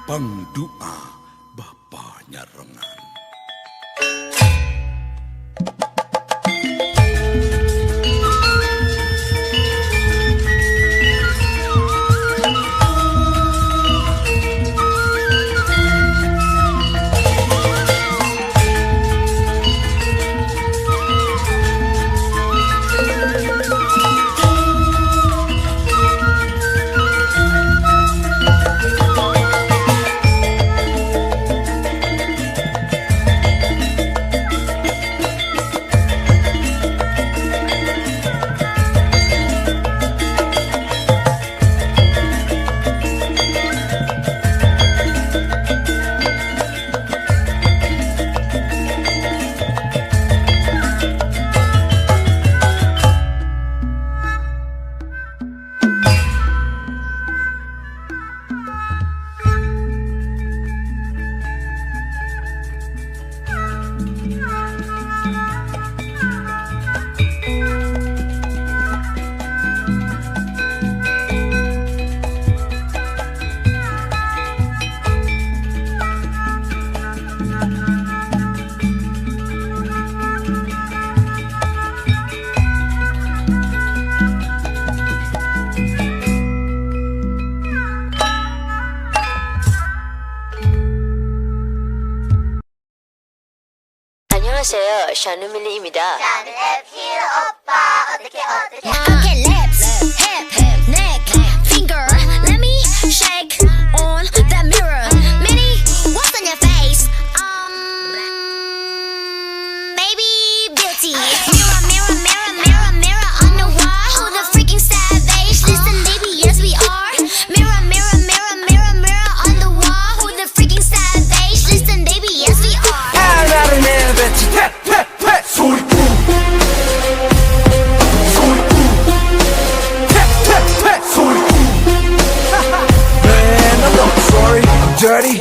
Bang Dua, bapaknya Rengan. 안녕하세요, 샤누밀리입니다. 나는 에필 오빠 어떻게 Okay, lips, hip, neck, finger. Let me shake on that mirror. Minnie, what's on your face? Maybe beauty. Mirror, mirror, mirror, mirror, mirror on the wall. Who the freaking savage? Listen, baby, yes we are. Mirror, mirror, mirror, mirror, mirror on the wall. Who the freaking savage? Listen, baby, yes we are. 나를 내뱉지 퇴퇴퇴 소리꾸 퇴퇴퇴 소리꾸 Man, I'm not sorry, I'm dirty